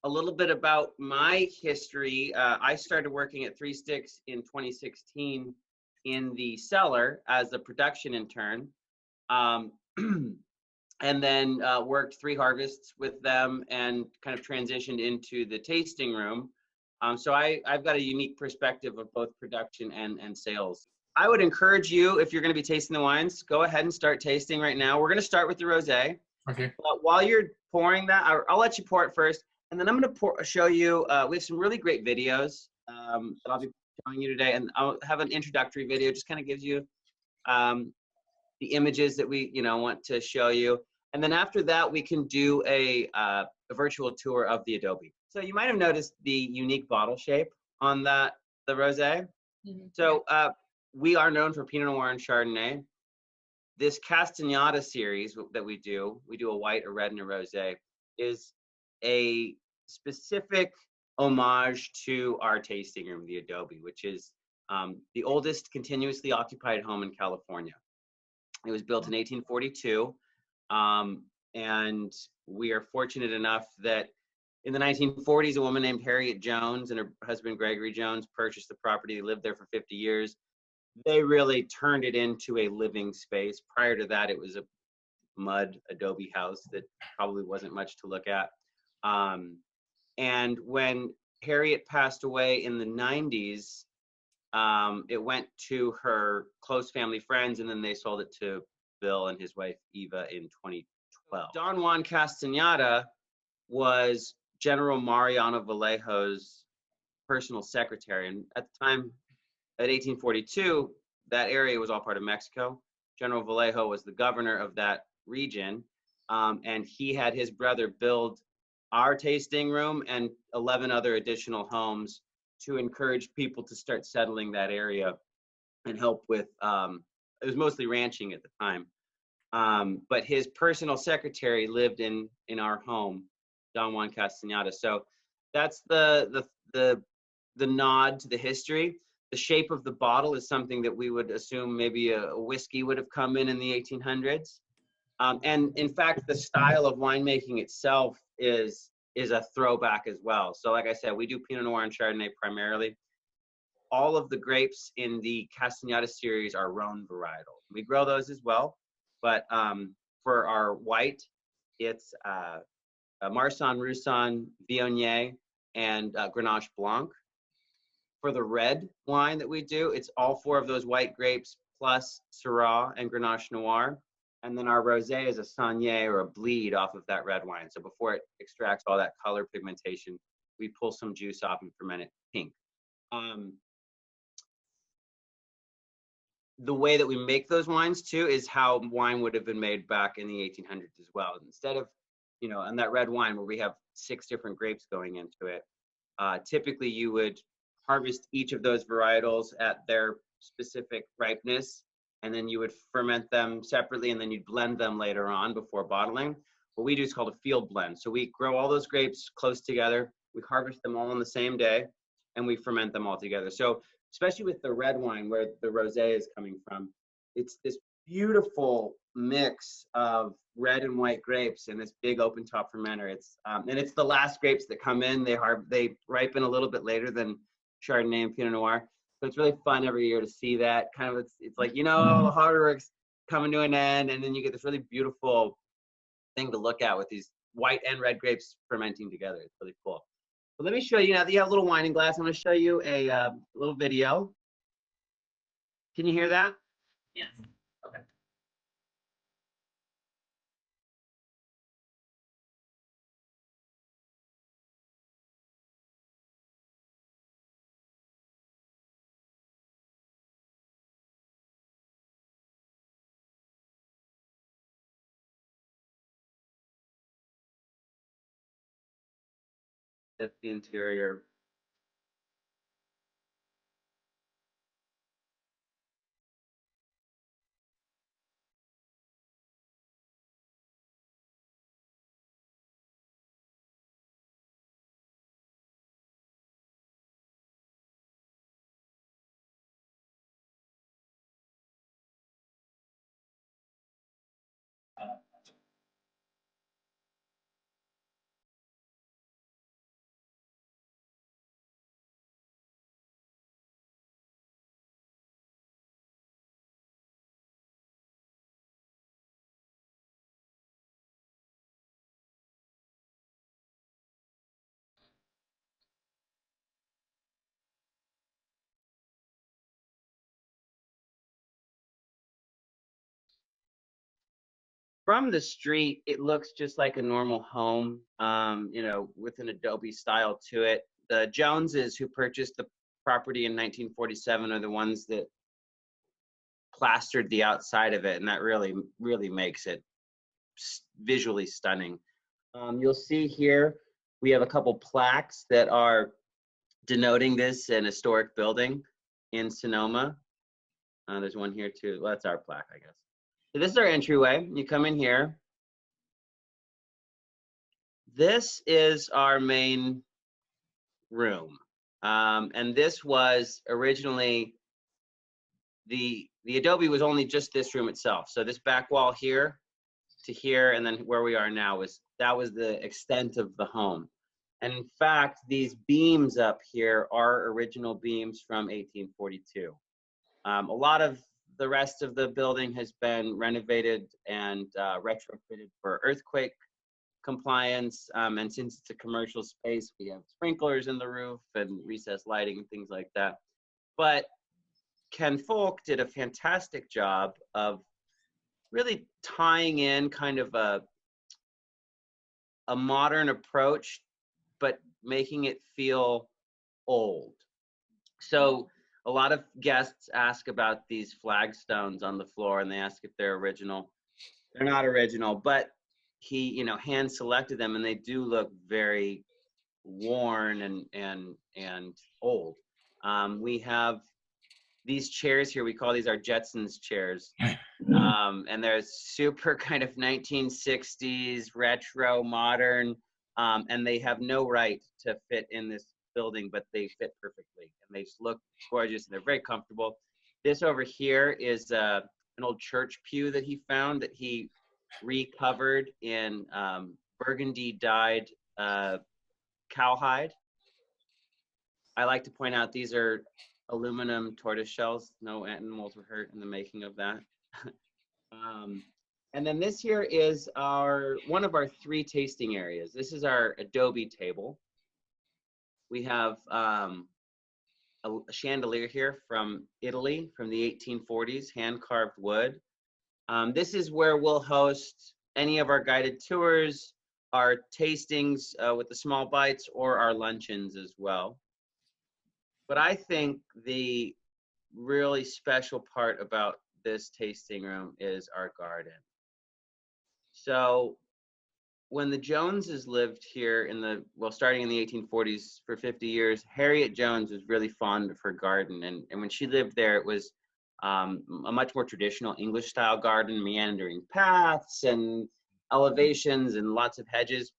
a little bit about my history. I started working at Three Sticks in 2016 in the cellar as a production intern. Um, and then worked 3 harvests with them and kind of transitioned into the tasting room. So I've got a unique perspective of both production and sales. I would encourage you, if you're going to be tasting the wines, go ahead and start tasting right now. We're going to start with the rosé. Okay. But while you're pouring that, I'll let you pour it first, and then I'm going to show you. We have some really great videos that I'll be showing you today, and I'll have an introductory video. Just kind of gives you the images that we want to show you, and then after that we can do a virtual tour of the Adobe. So you might have noticed the unique bottle shape on the rosé. Mm-hmm. So we are known for Pinot Noir and Chardonnay. This Casteñada series that we do a white, a red, and a rosé, is a specific homage to our tasting room, the Adobe, which is the oldest continuously occupied home in California. It was built in 1842, and we are fortunate enough that in the 1940s, a woman named Harriet Jones and her husband Gregory Jones purchased the property. They lived there for 50 years. They really turned it into a living space. Prior to that, it was a mud adobe house that probably wasn't much to look at. And when Harriet passed away in the 90s, it went to her close family friends, and then they sold it to Bill and his wife Eva in 2012. Don Juan Casteñada was General Mariano Vallejo's personal secretary, and at the time, at 1842, that area was all part of Mexico. General Vallejo was the governor of that region, and he had his brother build our tasting room and 11 other additional homes to encourage people to start settling that area and help with, it was mostly ranching at the time. But his personal secretary lived in our home, Don Juan Casteñada. So that's the nod to the history. The shape of the bottle is something that we would assume maybe a whiskey would have come in the 1800s. And in fact, the style of winemaking itself is a throwback as well. So like I said, we do Pinot Noir and Chardonnay primarily. All of the grapes in the Casteñada series are Rhone varietal. We grow those as well, but for our white, it's Marsanne, Roussanne, Viognier, and Grenache Blanc. For the red wine that we do, it's all 4 of those white grapes plus Syrah and Grenache Noir. And then our rosé is a Saunier or a bleed off of that red wine. So before it extracts all that color pigmentation, we pull some juice off and ferment it pink. The way that we make those wines too is how wine would have been made back in the 1800s as well. Instead of, on that red wine where we have 6 different grapes going into it, typically you would harvest each of those varietals at their specific ripeness, and then you would ferment them separately, and then you'd blend them later on before bottling. What we do is called a field blend. So we grow all those grapes close together, we harvest them all on the same day, and we ferment them all together. So especially with the red wine where the rosé is coming from, it's this beautiful mix of red and white grapes in this big open top fermenter. It's and it's the last grapes that come in. They ripen a little bit later than Chardonnay and Pinot Noir. So it's really fun every year to see that kind of, it's like, the hard work's coming to an end, and then you get this really beautiful thing to look at with these white and red grapes fermenting together. It's really cool. But let me show you, now that you have a little wine glass, I'm going to show you a little video. Can you hear that? Yes. Okay. That's the interior. From the street, it looks just like a normal home, you know, with an Adobe style to it. The Joneses, who purchased the property in 1947, are the ones that plastered the outside of it, and that really, really makes it visually stunning. You'll see here, we have a couple plaques that are denoting this an historic building in Sonoma. There's one here too. Well, that's our plaque, I guess. So this is our entryway. You come in here. This is our main room. And this was originally, the Adobe was only just this room itself. So this back wall here to here, and then where we are now, that was the extent of the home. And in fact, these beams up here are original beams from 1842. A lot of the rest of the building has been renovated and retrofitted for earthquake compliance. And since it's a commercial space, we have sprinklers in the roof and recessed lighting and things like that. But Ken Folk did a fantastic job of really tying in kind of a modern approach, but making it feel old. So a lot of guests ask about these flagstones on the floor, and they ask if they're original. They're not original, but he, you know, hand selected them, and they do look very worn and old. We have these chairs here. We call these our Jetsons chairs, and they're super kind of 1960s retro modern, and they have no right to fit in this building, but they fit perfectly, and they just look gorgeous, and they're very comfortable. This over here is an old church pew that he found, that he recovered in burgundy dyed cowhide. I like to point out these are aluminum tortoise shells. No animals were hurt in the making of that. And then this here is one of our 3 tasting areas. This is our Adobe table. We have a chandelier here from Italy from the 1840s, hand-carved wood. This is where we'll host any of our guided tours, our tastings with the small bites, or our luncheons as well. But I think the really special part about this tasting room is our garden. So when the Joneses lived here starting in the 1840s for 50 years, Harriet Jones was really fond of her garden. And when she lived there, it was a much more traditional English style garden, meandering paths and elevations and lots of hedges.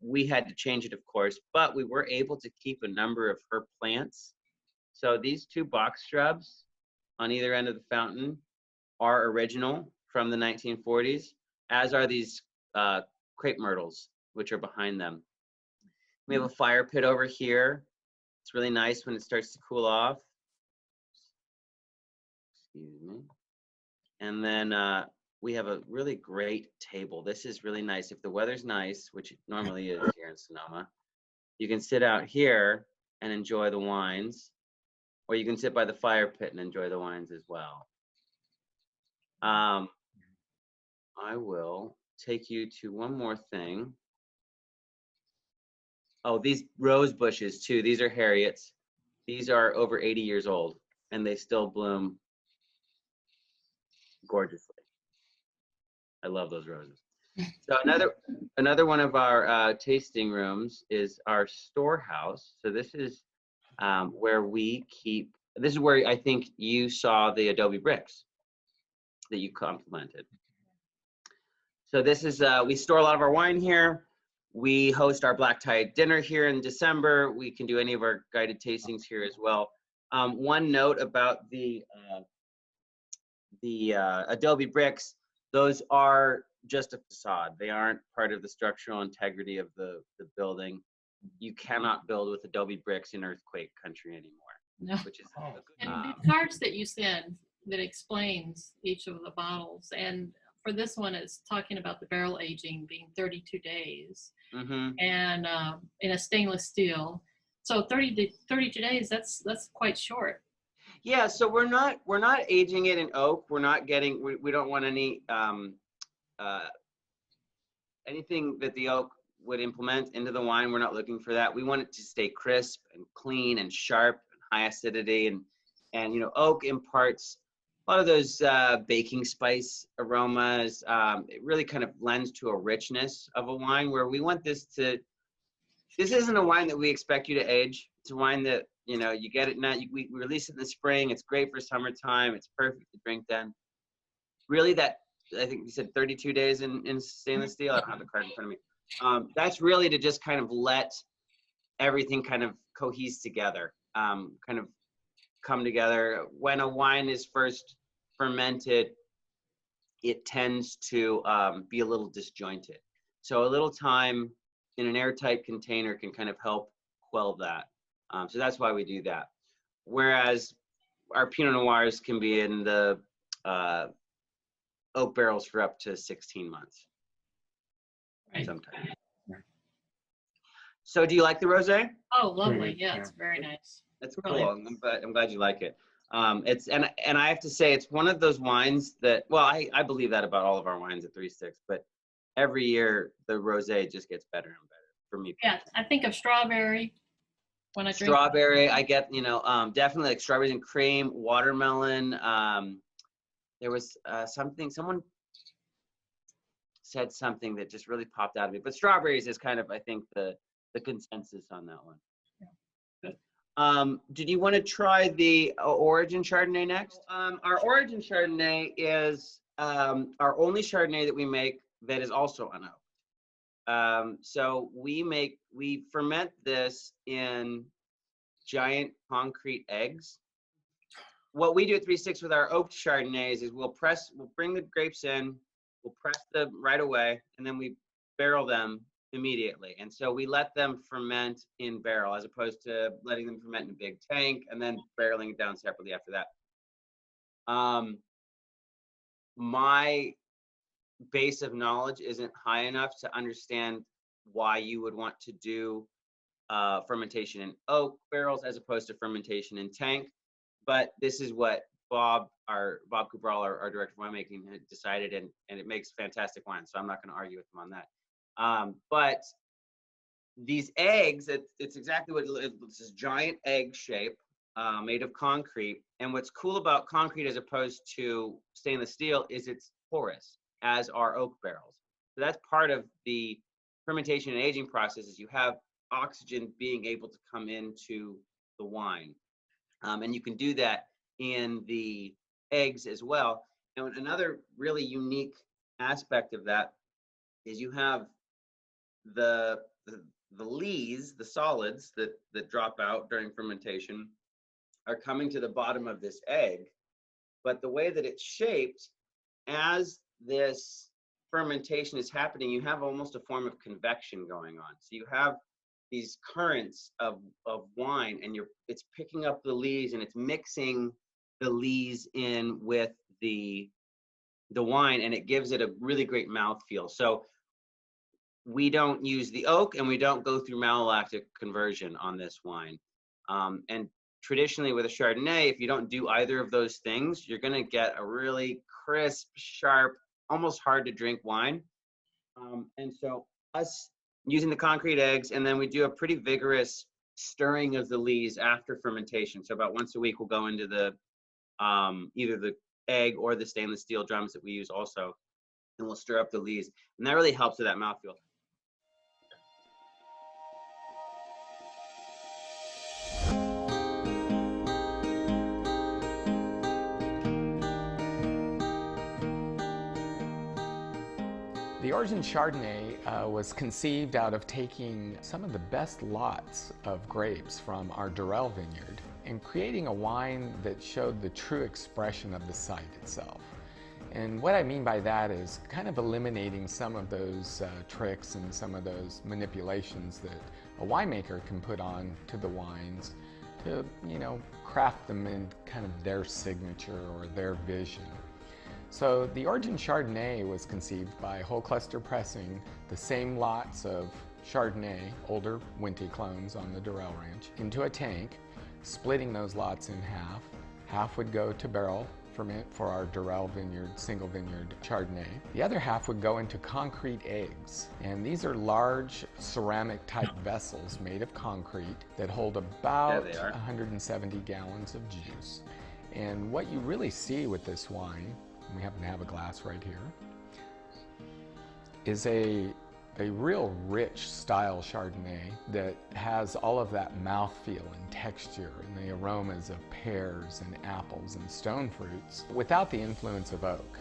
We had to change it, of course, but we were able to keep a number of her plants. So these 2 box shrubs on either end of the fountain are original from the 1940s, as are these crepe myrtles, which are behind them. We have a fire pit over here. It's really nice when it starts to cool off. Excuse me. And then we have a really great table. This is really nice. If the weather's nice, which it normally is here in Sonoma, you can sit out here and enjoy the wines, or you can sit by the fire pit and enjoy the wines as well. I will take you to one more thing. Oh, these rose bushes too. These are Harriet's. These are over 80 years old, and they still bloom gorgeously. I love those roses. So another one of our tasting rooms is our storehouse. So this is where we keep. This is where I think you saw the Adobe bricks that you complimented. So this is, we store a lot of our wine here. We host our black tie dinner here in December. We can do any of our guided tastings here as well. One note about the Adobe bricks, those are just a facade. They aren't part of the structural integrity of the building. You cannot build with Adobe bricks in earthquake country anymore. No. Which is and the cards that you send that explains each of the bottles, and for this one it's talking about the barrel aging being 32 days, and in a stainless steel. So 32 days, that's quite short. Yeah, so we're not aging it in oak. We're not getting, we don't want any anything that the oak would implement into the wine, we're not looking for that. We want it to stay crisp and clean and sharp and high acidity, and you know, oak imparts a lot of those baking spice aromas. It really kind of lends to a richness of a wine, where we want this to. This isn't a wine that we expect you to age. It's a wine that, you know, you get it now. We release it in the spring. It's great for summertime. It's perfect to drink then. Really, that, I think you said 32 days in stainless steel. I don't have the card in front of me. That's really to just kind of let everything kind of cohese together, kind of come together. When a wine is first fermented, it tends to be a little disjointed. So a little time in an airtight container can kind of help quell that. So that's why we do that. Whereas our Pinot Noirs can be in the oak barrels for up to 16 months. Right. Sometimes. So do you like the rosé? Oh, lovely. Yeah, it's very nice. That's cool. I'm glad you like it. It's and I have to say, it's one of those wines that, well, I believe that about all of our wines at 3-6, but every year the rosé just gets better and better for me. Yeah, I think of strawberry when I drink. Strawberry, I get, you know, definitely like strawberries and cream, watermelon. There was someone said something that just really popped out of me, but strawberries is kind of, I think, the consensus on that one. Yeah. Did you want to try the Origin Chardonnay next? Our Origin Chardonnay is our only Chardonnay that we make that is also unoaked. So we ferment this in giant concrete eggs. What we do at 3-6 with our oaked Chardonnays is we'll bring the grapes in, we'll press them right away, and then we barrel them immediately. And so we let them ferment in barrel, as opposed to letting them ferment in a big tank and then barreling it down separately after that. My base of knowledge isn't high enough to understand why you would want to do fermentation in oak barrels as opposed to fermentation in tank. But this is what Bob Cabral, our director of winemaking, had decided, and it makes fantastic wine. So I'm not going to argue with him on that. But these eggs, it's exactly what it's this giant egg shape made of concrete. And what's cool about concrete as opposed to stainless steel is it's porous, as are oak barrels. So that's part of the fermentation and aging process, is you have oxygen being able to come into the wine. And you can do that in the eggs as well. And another really unique aspect of that is you have the lees, the solids that drop out during fermentation, are coming to the bottom of this egg. But the way that it's shaped, as this fermentation is happening, you have almost a form of convection going on. So you have these currents of wine, and it's picking up the lees, and it's mixing the lees in with the wine, and it gives it a really great mouthfeel. So we don't use the oak, and we don't go through malolactic conversion on this wine. And traditionally with a Chardonnay, if you don't do either of those things, you're going to get a really crisp, sharp, almost hard to drink wine. And so us using the concrete eggs, and then we do a pretty vigorous stirring of the lees after fermentation. So about once a week, we'll go into the either the egg or the stainless steel drums that we use also, and we'll stir up the lees, and that really helps with that mouthfeel. The Origin Chardonnay was conceived out of taking some of the best lots of grapes from our Durell vineyard and creating a wine that showed the true expression of the site itself. And what I mean by that is kind of eliminating some of those tricks and some of those manipulations that a winemaker can put on to the wines to, you know, craft them in kind of their signature or their vision. So the Origin Chardonnay was conceived by whole cluster pressing the same lots of Chardonnay, older Winty clones on the Durell Ranch, into a tank, splitting those lots in half. Half would go to barrel ferment for our Durell vineyard, single vineyard Chardonnay. The other half would go into concrete eggs. And these are large ceramic type vessels made of concrete that hold about 170 gallons of juice. And what you really see with this wine, and we happen to have a glass right here, is a real rich style Chardonnay that has all of that mouthfeel and texture and the aromas of pears and apples and stone fruits without the influence of oak.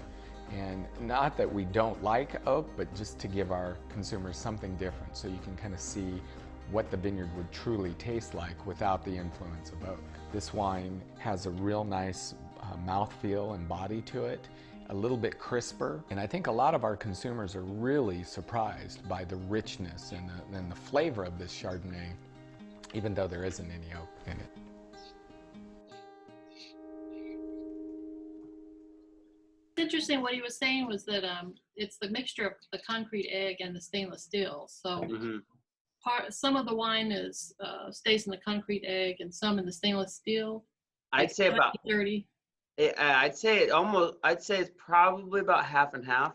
And not that we don't like oak, but just to give our consumers something different so you can kind of see what the vineyard would truly taste like without the influence of oak. This wine has a real nice mouthfeel and body to it, a little bit crisper, and I think a lot of our consumers are really surprised by the richness and the flavor of this Chardonnay, even though there isn't any oak in it. Interesting. What he was saying was that it's the mixture of the concrete egg and the stainless steel. So some of the wine is stays in the concrete egg and some in the stainless steel. I'd say about 30. I'd say it's probably about half and half.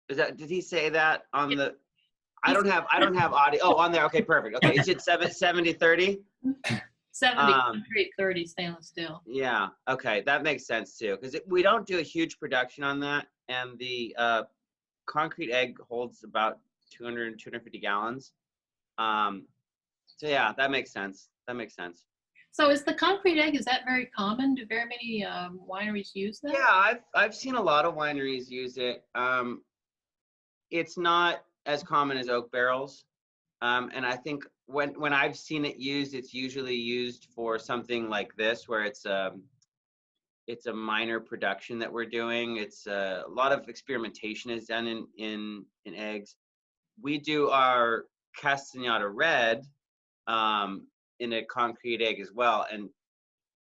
Is that, did he say that on the, I don't have audio. Oh, on there. Okay, perfect. Okay. Is it 70-30? 70 concrete, 30 stainless steel. Yeah. Okay. That makes sense too. Because we don't do a huge production on that. And the concrete egg holds about 250 gallons. So yeah, that makes sense. That makes sense. So is the concrete egg, is that very common? Do very many wineries use that? Yeah, I've seen a lot of wineries use it. It's not as common as oak barrels. And I think when I've seen it used, it's usually used for something like this, where it's a minor production that we're doing. It's a lot of experimentation is done in eggs. We do our Casteñada red in a concrete egg as well. And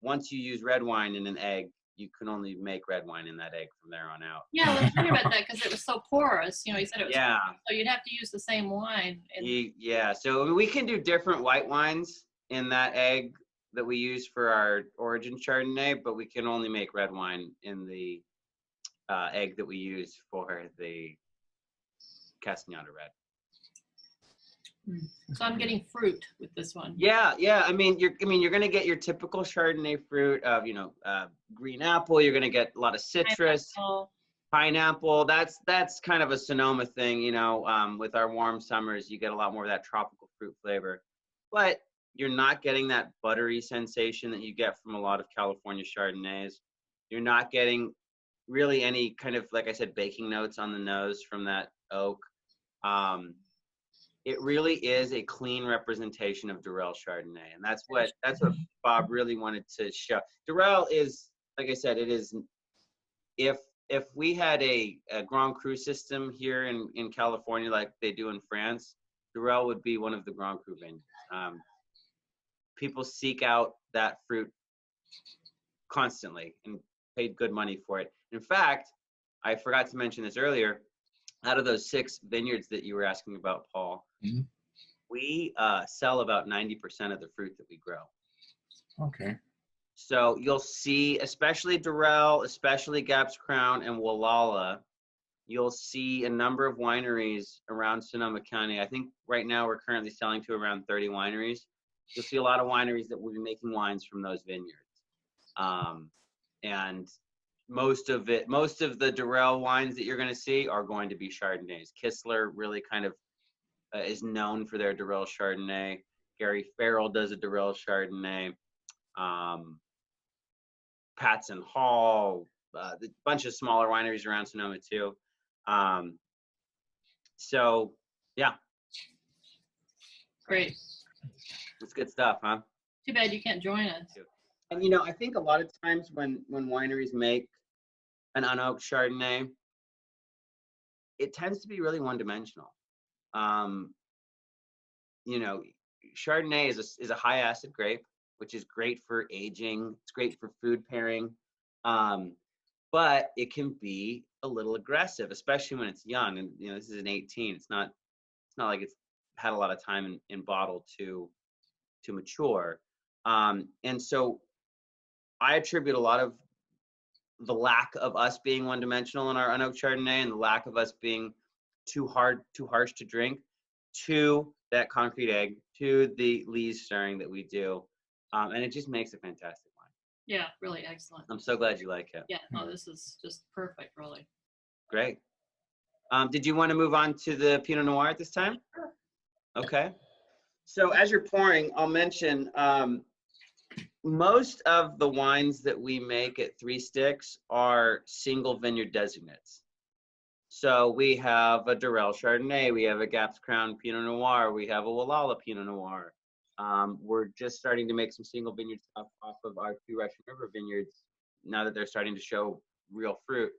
once you use red wine in an egg, you can only make red wine in that egg from there on out. Yeah, I was wondering about that because it was so porous. You know, he said it was yeah. porous, so you'd have to use the same wine. Yeah, so we can do different white wines in that egg that we use for our origin Chardonnay, but we can only make red wine in the egg that we use for the Casteñada red. So I'm getting fruit with this one. Yeah. I mean, you're gonna get your typical Chardonnay fruit of green apple. You're gonna get a lot of citrus, pineapple. That's kind of a Sonoma thing, with our warm summers, you get a lot more of that tropical fruit flavor. But you're not getting that buttery sensation that you get from a lot of California Chardonnays. You're not getting really any kind of, like I said, baking notes on the nose from that oak. It really is a clean representation of Durell Chardonnay, and that's what Bob really wanted to show. Durell is, like I said, it is. If we had a Grand Cru system here in California, like they do in France, Durell would be one of the Grand Cru vineyards. People seek out that fruit constantly and paid good money for it. In fact, I forgot to mention this earlier. Out of those 6 vineyards that you were asking about, Paul, we sell about 90% of the fruit that we grow. Okay. So you'll see, especially Durell, especially Gaps Crown and Wallala, you'll see a number of wineries around Sonoma County. I think right now we're currently selling to around 30 wineries. You'll see a lot of wineries that will be making wines from those vineyards. And most of the Durell wines that you're going to see are going to be Chardonnays. Kistler really kind of is known for their Durell Chardonnay. Gary Farrell does a Durell Chardonnay. Patson Hall, a bunch of smaller wineries around Sonoma too. So yeah. Great. It's good stuff, huh? Too bad you can't join us. And I think a lot of times when wineries make an unoaked Chardonnay, it tends to be really one-dimensional. Chardonnay is a high acid grape, which is great for aging. It's great for food pairing, but it can be a little aggressive, especially when it's young. And this is an 18. It's not like it's had a lot of time in bottle to mature. And so I attribute a lot of the lack of us being one-dimensional in our unoaked Chardonnay and the lack of us being too harsh to drink, to that concrete egg, to the lees stirring that we do. And it just makes a fantastic wine. Yeah, really excellent. I'm so glad you like it. Yeah, no, this is just perfect, really. Great. Did you want to move on to the Pinot Noir at this time? Sure. Okay. So as you're pouring, I'll mention most of the wines that we make at Three Sticks are single vineyard designates. So we have a Durell Chardonnay, we have a Gaps Crown Pinot Noir, we have a Wallala Pinot Noir. We're just starting to make some single vineyard stuff off of our 2 Russian River vineyards now that they're starting to show real fruit.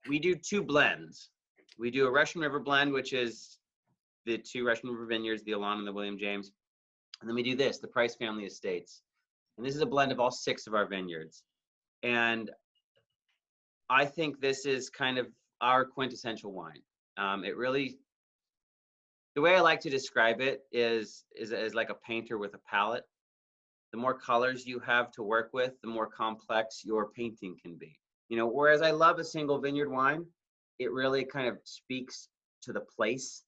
We do 2 blends. We do a Russian River blend, which is the 2 Russian River vineyards, the Alon and the William James. And then we do this, the Price Family Estates. And this is a blend of all 6 of our vineyards. And I think this is kind of our quintessential wine. It really, the way I like to describe it is like a painter with a palette. The more colors you have to work with, the more complex your painting can be. You know, whereas I love a single vineyard wine, it really kind of speaks to the place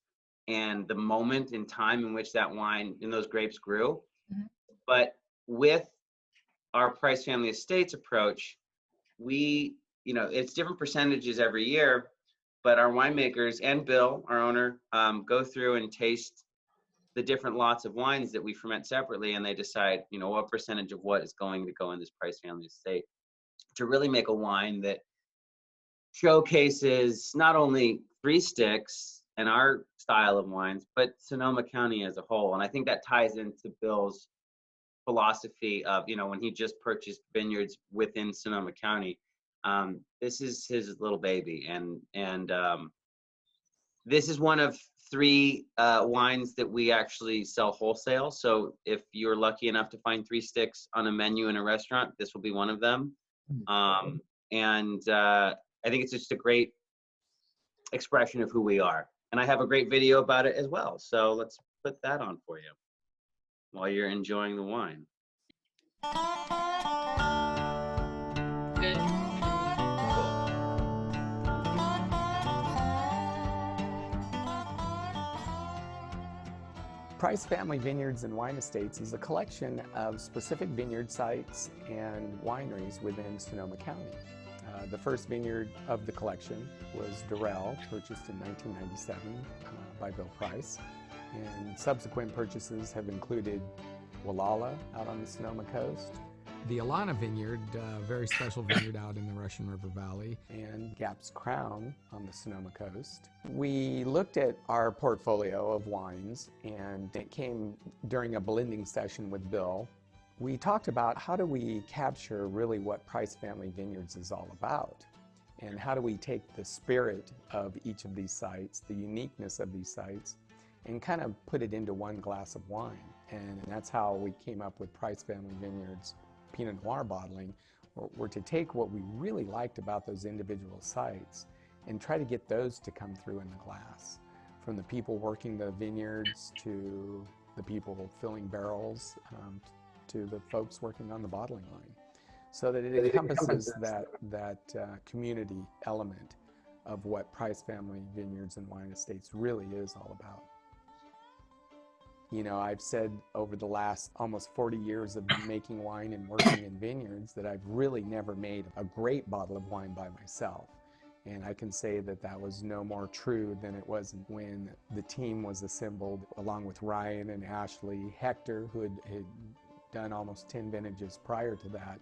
and the moment in time in which that wine and those grapes grew. Mm-hmm. But with our Price Family Estates approach, we, you know, it's different percentages every year, but our winemakers and Bill, our owner, go through and taste the different lots of wines that we ferment separately, and they decide, you know, what percentage of what is going to go in this Price Family Estate to really make a wine that showcases not only Three Sticks and our style of wines, but Sonoma County as a whole. And I think that ties into Bill's philosophy of, you know, when he just purchased vineyards within Sonoma County, this is his little baby. And this is one of 3 wines that we actually sell wholesale. So if you're lucky enough to find Three Sticks on a menu in a restaurant, this will be one of them. I think it's just a great expression of who we are. And I have a great video about it as well. So let's put that on for you while you're enjoying the wine. Good. Price Family Vineyards and Wine Estates is a collection of specific vineyard sites and wineries within Sonoma County. The first vineyard of the collection was Durell, purchased in 1997 by Bill Price. And subsequent purchases have included Wallala out on the Sonoma coast, the Alana Vineyard, a very special vineyard out in the Russian River Valley, and Gaps Crown on the Sonoma coast. We looked at our portfolio of wines, and it came during a blending session with Bill. We talked about how do we capture really what Price Family Vineyards is all about, and how do we take the spirit of each of these sites, the uniqueness of these sites, and kind of put it into one glass of wine. And that's how we came up with Price Family Vineyards Pinot Noir bottling, or to take what we really liked about those individual sites and try to get those to come through in the glass. From the people working the vineyards to the people filling barrels, to the folks working on the bottling line, so that it encompasses that community element of what Price Family Vineyards and Wine Estates really is all about. You know, I've said over the last almost 40 years of making wine and working in vineyards that I've really never made a great bottle of wine by myself. And I can say that that was no more true than it was when the team was assembled, along with Ryan and Ashley, Hector, who had done almost 10 vintages prior to that.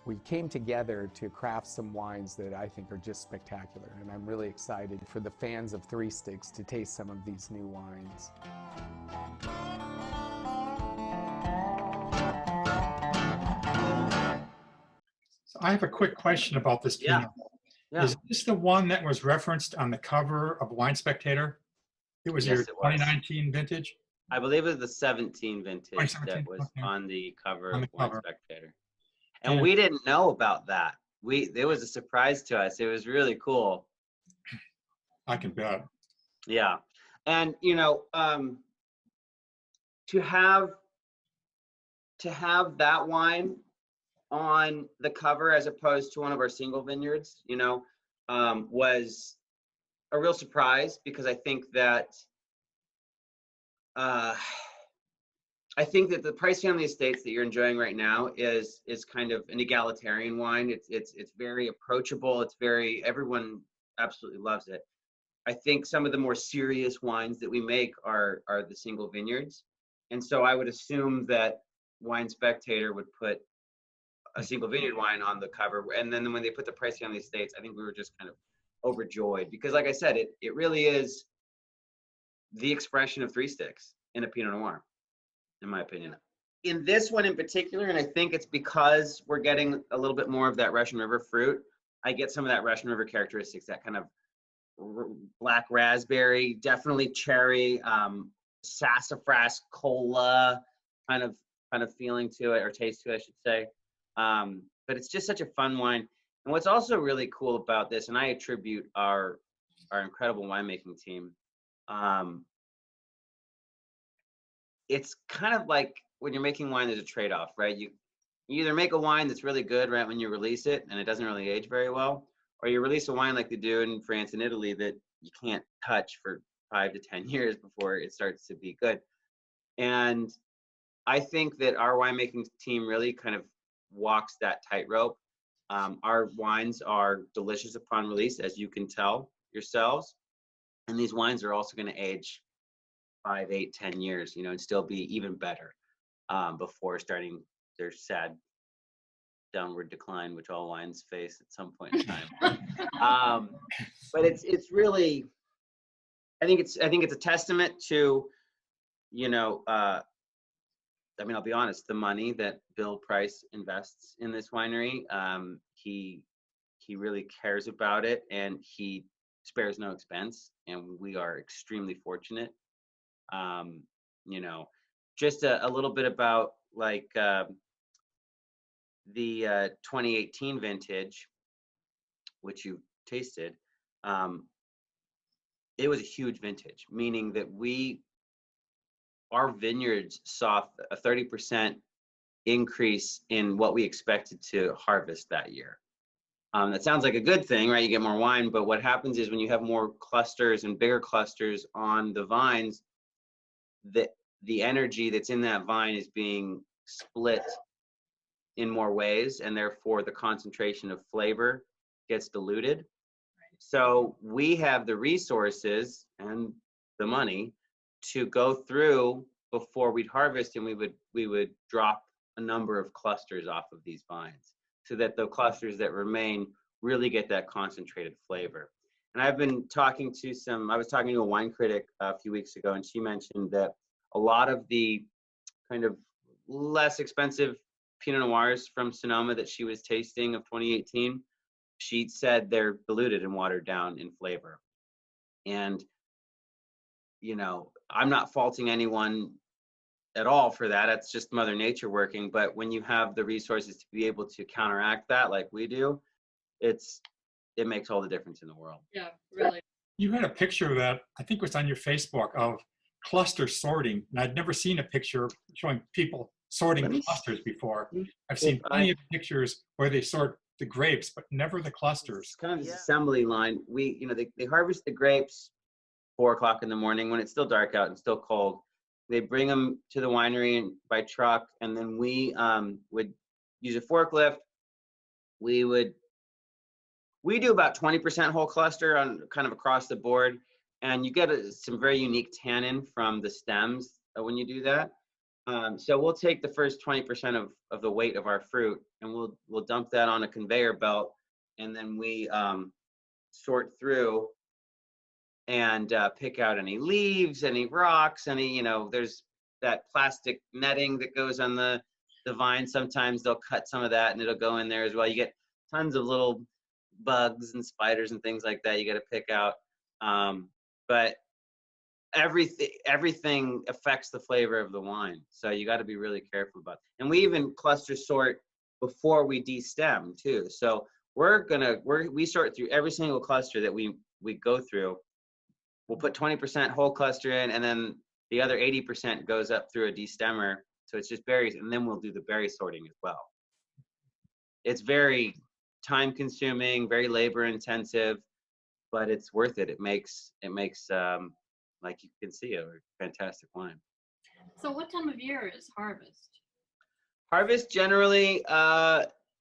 We came together to craft some wines that I think are just spectacular, and I'm really excited for the fans of Three Sticks to taste some of these new wines. So I have a quick question about this Pinot. Yeah. Is this the one that was referenced on the cover of Wine Spectator? It was your 2019 vintage? I believe it was the 17 vintage 2017, that was on the cover on the of Wine cover. Spectator. And we didn't know about that. It was a surprise to us. It was really cool. I can bet. Yeah. And, you know, to have that wine on the cover as opposed to one of our single vineyards, you know, was a real surprise, because I think that the Price Family Estates that you're enjoying right now is kind of an egalitarian wine. It's very approachable. It's everyone absolutely loves it. I think some of the more serious wines that we make are the single vineyards. And so I would assume that Wine Spectator would put a single vineyard wine on the cover. And then when they put the Price Family Estates, I think we were just kind of overjoyed, because like I said, it really is the expression of three sticks in a Pinot Noir, in my opinion. In this one in particular, and I think it's because we're getting a little bit more of that Russian River fruit, I get some of that Russian River characteristics, that kind of black raspberry, definitely cherry, sassafras cola kind of feeling to it, or taste to it, I should say. But it's just such a fun wine. And what's also really cool about this, and I attribute our incredible winemaking team, it's kind of like when you're making wine, there's a trade-off, right? You either make a wine that's really good right when you release it and it doesn't really age very well, or you release a wine like they do in France and Italy that you can't touch for 5 to 10 years before it starts to be good. And I think that our winemaking team really kind of walks that tightrope. Our wines are delicious upon release, as you can tell yourselves. And these wines are also going to age 5, 8, 10 years, you know, and still be even better before starting their sad downward decline, which all wines face at some point in time. But it's really, I think it's a testament to, you know, I mean, I'll be honest, the money that Bill Price invests in this winery, he really cares about it, and he spares no expense, and we are extremely fortunate. You know, just a little bit about like the 2018 vintage, which you tasted. It was a huge vintage, meaning that our vineyards saw a 30% increase in what we expected to harvest that year. That sounds like a good thing, right? You get more wine, but what happens is when you have more clusters and bigger clusters on the vines, the energy that's in that vine is being split in more ways, and therefore the concentration of flavor gets diluted. So we have the resources and the money to go through before we'd harvest, and we would drop a number of clusters off of these vines, so that the clusters that remain really get that concentrated flavor. And I was talking to a wine critic a few weeks ago, and she mentioned that a lot of the kind of less expensive Pinot Noirs from Sonoma that she was tasting of 2018, she said they're diluted and watered down in flavor. And, you know, I'm not faulting anyone at all for that. It's just Mother Nature working. But when you have the resources to be able to counteract that like we do, it makes all the difference in the world. Yeah, really. You had a picture of that, I think it was on your Facebook, of cluster sorting. And I'd never seen a picture showing people sorting clusters before. I've seen plenty of pictures where they sort the grapes, but never the clusters. It's kind of this assembly line. They harvest the grapes 4 o'clock in the morning when it's still dark out and still cold. They bring them to the winery by truck, and then we would use a forklift. We do about 20% whole cluster on kind of across the board, and you get some very unique tannin from the stems when you do that. So we'll take the first 20% of the weight of our fruit, and we'll dump that on a conveyor belt, and then we sort through and pick out any leaves, any rocks, any, there's that plastic netting that goes on the vine. Sometimes they'll cut some of that and it'll go in there as well. You get tons of little bugs and spiders and things like that you got to pick out. But everything affects the flavor of the wine. So you got to be really careful about it. And we even cluster sort before we destem too. So we sort through every single cluster that we go through. We'll put 20% whole cluster in, and then the other 80% goes up through a destemmer. So it's just berries, and then we'll do the berry sorting as well. it's very time consuming, very labor intensive, but it's worth it. It makes like you can see, a fantastic wine. So what time of year is harvest? Harvest generally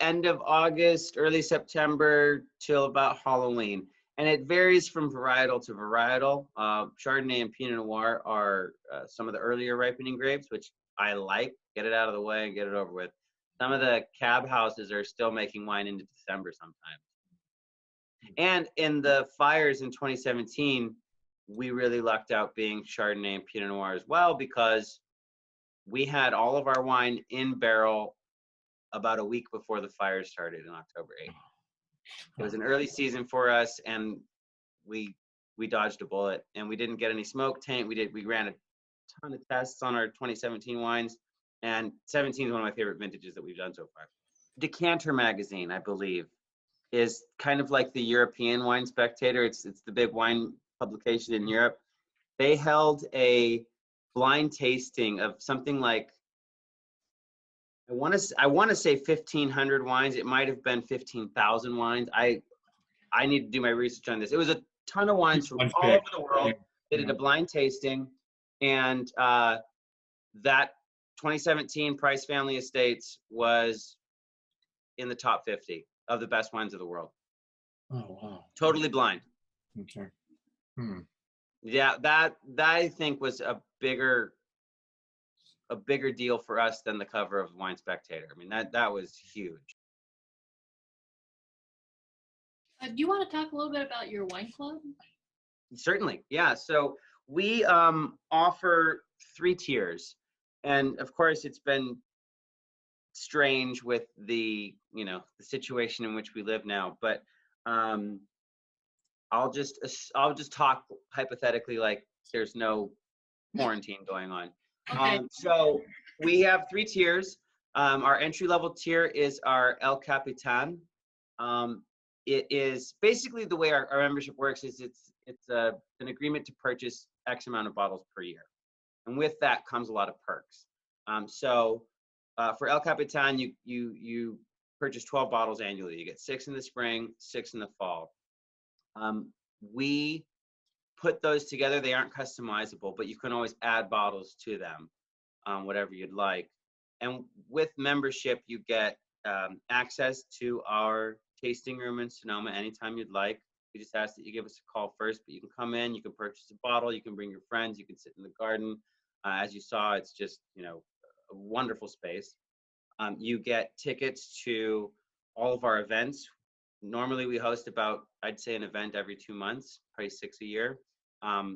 end of August, early September till about Halloween. And it varies from varietal to varietal. Chardonnay and Pinot Noir are some of the earlier ripening grapes, which I like. Get it out of the way and get it over with. Some of the cab houses are still making wine into December sometimes. And in the fires in 2017, we really lucked out being Chardonnay and Pinot Noir as well, because we had all of our wine in barrel about a week before the fires started on October 8th. It was an early season for us, and we dodged a bullet, and we didn't get any smoke taint. We ran a ton of tests on our 2017 wines, and 17 is one of my favorite vintages that we've done so far. Decanter magazine, I believe, is kind of like the European Wine Spectator. It's the big wine publication in Europe. They held a blind tasting of something like, I want to say 1,500 wines. It might have been 15,000 wines. I need to do my research on this. It was a ton of wines from all over the world. They did a blind tasting, and that 2017 Price Family Estates was in the top 50 of the best wines of the world. Oh, wow. Totally blind. Okay. Yeah, that I think was a bigger deal for us than the cover of Wine Spectator. I mean, that was huge. Do you want to talk a little bit about your wine club? Certainly, yeah. So we offer 3 tiers, and of course, it's been strange with the the situation in which we live now. But I'll just talk hypothetically, like there's no quarantine going on. Okay. So we have 3 tiers. Our entry-level tier is our El Capitan. It is basically the way our membership works is it's an agreement to purchase X amount of bottles per year. And with that comes a lot of perks. For El Capitan, you purchase 12 bottles annually. You get 6 in the spring, 6 in the fall. We put those together. They aren't customizable, but you can always add bottles to them, whatever you'd like. And with membership, you get access to our tasting room in Sonoma anytime you'd like. We just ask that you give us a call first, but you can come in, you can purchase a bottle, you can bring your friends, you can sit in the garden. As you saw, it's just, a wonderful space. You get tickets to all of our events. Normally we host about, I'd say, an event every 2 months, probably 6 a year.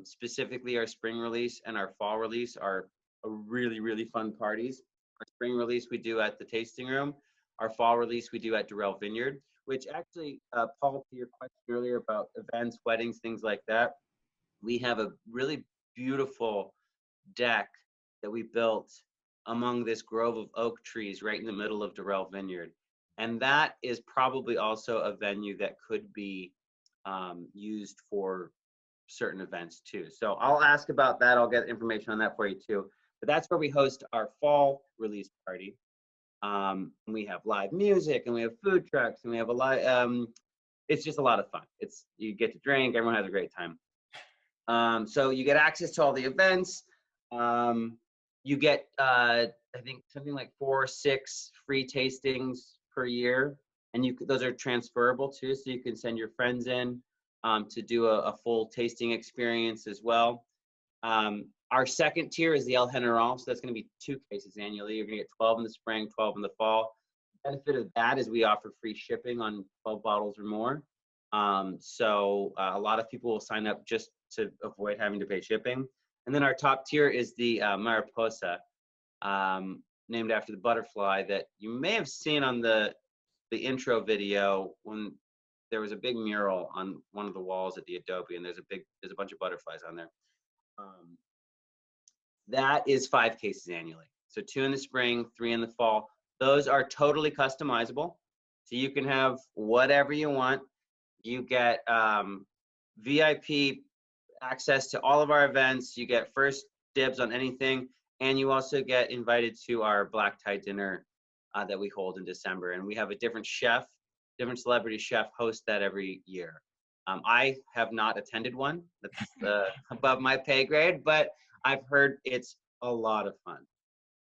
Specifically, our spring release and our fall release are really, really fun parties. Our spring release we do at the tasting room. Our fall release we do at Durell Vineyard, which actually, Paul, to your question earlier about events, weddings, things like that, we have a really beautiful deck that we built among this grove of oak trees right in the middle of Durell Vineyard. And that is probably also a venue that could be used for certain events too. So I'll ask about that. I'll get information on that for you too. But that's where we host our fall release party. We have live music and we have food trucks and we have a lot. It's just a lot of fun. You get to drink. Everyone has a great time. So you get access to all the events. You get, I think, something like 4 or 6 free tastings per year, and those are transferable too. So you can send your friends in to do a full tasting experience as well. Our second tier is the El General, so that's going to be 2 cases annually. You're going to get 12 in the spring, 12 in the fall. The benefit of that is we offer free shipping on 12 bottles or more. So a lot of people will sign up just to avoid having to pay shipping. And then our top tier is the Mariposa, named after the butterfly that you may have seen on the intro video when there was a big mural on one of the walls at the Adobe, and there's a bunch of butterflies on there. That is 5 cases annually. So 2 in the spring, 3 in the fall. Those are totally customizable. So you can have whatever you want. You get VIP access to all of our events. You get first dibs on anything. And you also get invited to our black tie dinner that we hold in December. And we have a different celebrity chef host that every year. I have not attended one. That's above my pay grade, but I've heard it's a lot of fun.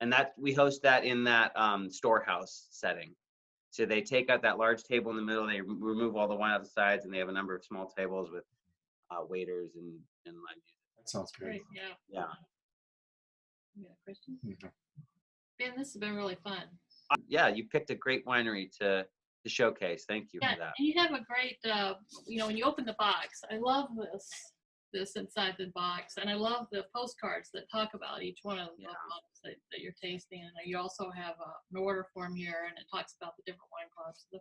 And we host that in that storehouse setting. So they take out that large table in the middle, they remove all the wine out the sides, and they have a number of small tables with waiters and live music. That sounds good. Great, yeah. Yeah. You got a question? Mhm. Ben, this has been really fun. Yeah, you picked a great winery to showcase. Thank you Yeah, for that. and you have a great, you know, when you open the box, I love this inside the box, and I love the postcards that talk about each one of the bottles that you're tasting. And you also have an order form here, and it talks about the different wine clubs. So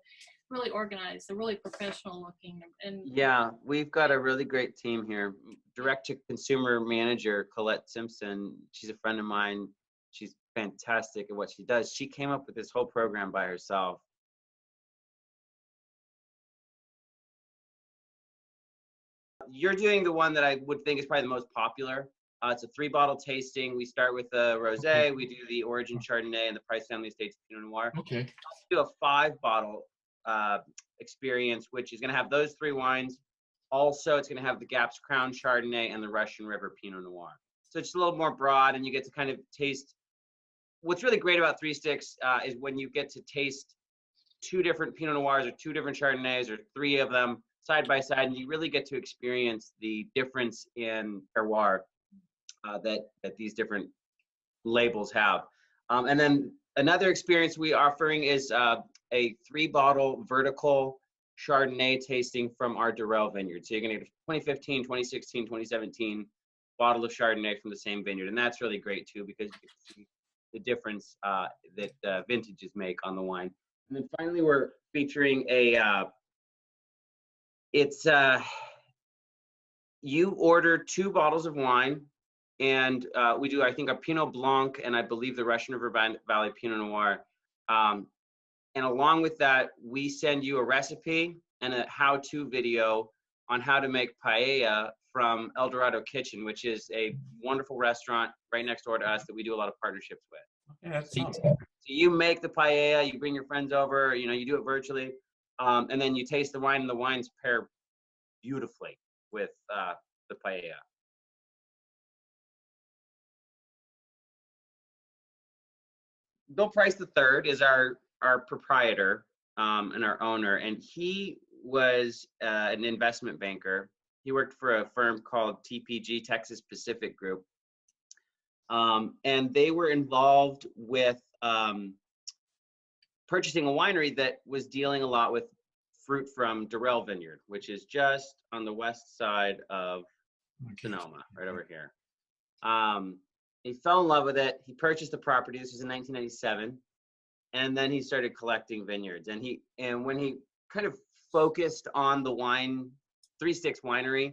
really organized, they're really professional looking. And Yeah, we've got a really great team here. Direct to consumer manager Colette Simpson, she's a friend of mine. She's fantastic at what she does. She came up with this whole program by herself. You're doing the one that I would think is probably the most popular. It's a 3-bottle tasting. We start with a rosé. We do the Origin Chardonnay and the Price Family Estates Pinot Noir. Okay. We do a 5-bottle experience, which is going to have those 3 wines. Also, it's going to have the Gap's Crown Chardonnay and the Russian River Pinot Noir. So it's a little more broad, and you get to kind of taste. What's really great about 3 Sticks is when you get to taste 2 different Pinot Noirs or 2 different Chardonnays or 3 of them side by side, and you really get to experience the difference in terroir that these different labels have. And then another experience we are offering is a 3-bottle vertical Chardonnay tasting from our Durell vineyard. So you're going to get a 2015, 2016, 2017 bottle of Chardonnay from the same vineyard, and that's really great too because you get to see the difference that vintages make on the wine. And then finally, we're featuring you order 2 bottles of wine, and we do, I think, a Pinot Blanc and I believe the Russian River Valley Pinot Noir. And along with that, we send you a recipe and a how-to video on how to make paella from Dorado Kitchen, which is a wonderful restaurant right next door to us that we do a lot of partnerships with. Yeah, that sounds So you make the paella, you bring your friends over, you know, you do it virtually, and then you taste the wine, and the wines pair beautifully with the paella. Bill Price III is our proprietor and our owner, and he was an investment banker. He worked for a firm called TPG, Texas Pacific Group, and they were involved with purchasing a winery that was dealing a lot with fruit from Durell Vineyard, which is just on the west side of Sonoma, right over here. He fell in love with it. He purchased the property. This was in 1997, and then he started collecting vineyards. And when he kind of focused on the 3 Sticks Winery,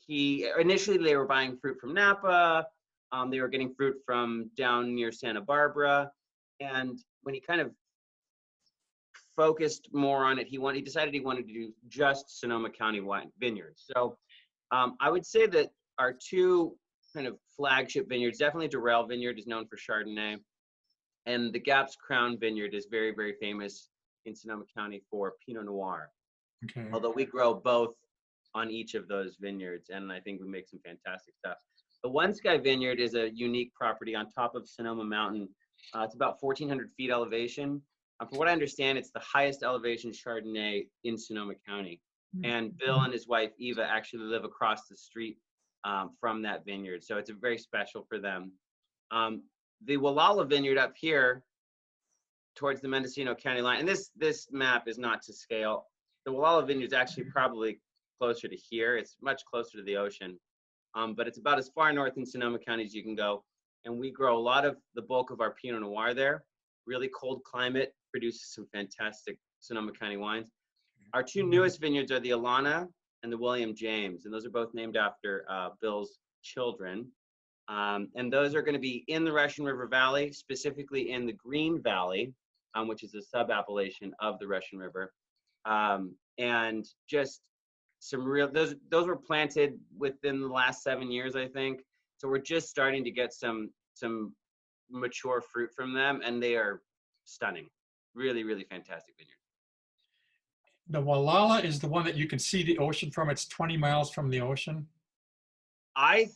initially they were buying fruit from Napa. They were getting fruit from down near Santa Barbara, and when he kind of focused more on it, he decided he wanted to do just Sonoma County wine vineyards. So I would say that our 2 kind of flagship vineyards, definitely Durell Vineyard is known for Chardonnay, and the Gap's Crown Vineyard is very, very famous in Sonoma County for Pinot Noir. Okay. Although we grow both on each of those vineyards, and I think we make some fantastic stuff. The One Sky Vineyard is a unique property on top of Sonoma Mountain. It's about 1,400 feet elevation. From what I understand, it's the highest elevation Chardonnay in Sonoma County. And Bill and his wife, Eva, actually live across the street from that vineyard. So it's very special for them. The Wallala Vineyard up here towards the Mendocino County line, and this map is not to scale. The Wallala Vineyard is actually probably closer to here. It's much closer to the ocean, but it's about as far north in Sonoma County as you can go. And we grow a lot of the bulk of our Pinot Noir there. Really cold climate produces some fantastic Sonoma County wines. Our 2 newest vineyards are the Alana and the William James, and those are both named after Bill's children. And those are going to be in the Russian River Valley, specifically in the Green Valley, which is a sub-appellation of the Russian River. And just some those were planted within the last 7 years, I think. So we're just starting to get some mature fruit from them, and they are stunning. Really, really fantastic vineyard. The Walala is the one that you can see the ocean from. It's 20 miles from the ocean. I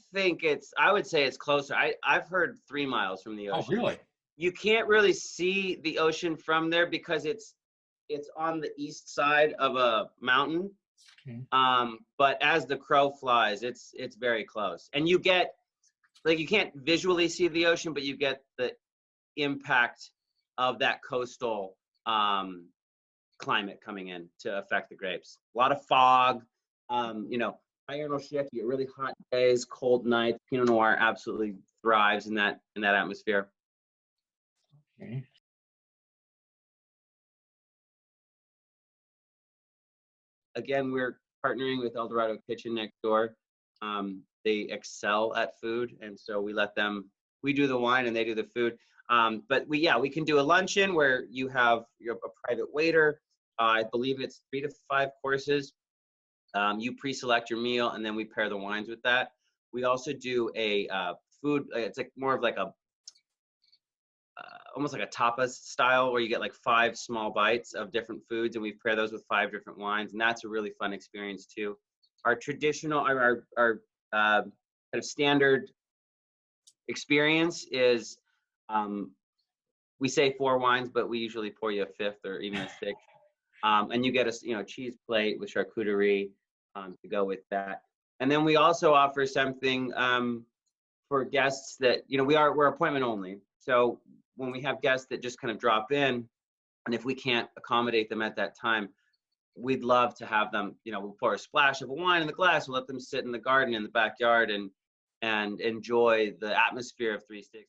would say it's closer. I've heard 3 miles from the ocean. Oh, really? You can't really see the ocean from there because it's on the east side of a mountain. Okay. But as the crow flies, it's very close. And you get, like, you can't visually see the ocean, but you get the impact of that coastal climate coming in to affect the grapes. A lot of fog, you know, iron will shift. You get really hot days, cold nights. Pinot Noir absolutely thrives in that atmosphere. Okay. Again, we're partnering with Dorado Kitchen next door. They excel at food, and so we do the wine and they do the food. But we can do a luncheon where you have a private waiter. I believe it's 3 to 5 courses. You pre-select your meal, and then we pair the wines with that. We also do a food. It's like more of like a almost like a tapas style, where you get like 5 small bites of different foods, and we pair those with 5 different wines, and that's a really fun experience too. Our traditional, our kind of standard experience is, we say 4 wines, but we usually pour you a 5th or even a 6th, and you get a cheese plate with charcuterie to go with that. And then we also offer something for guests that we're appointment only. So when we have guests that just kind of drop in, and if we can't accommodate them at that time, we'd love to have them, we'll pour a splash of wine in the glass, we'll let them sit in the garden in the backyard and enjoy the atmosphere of 360.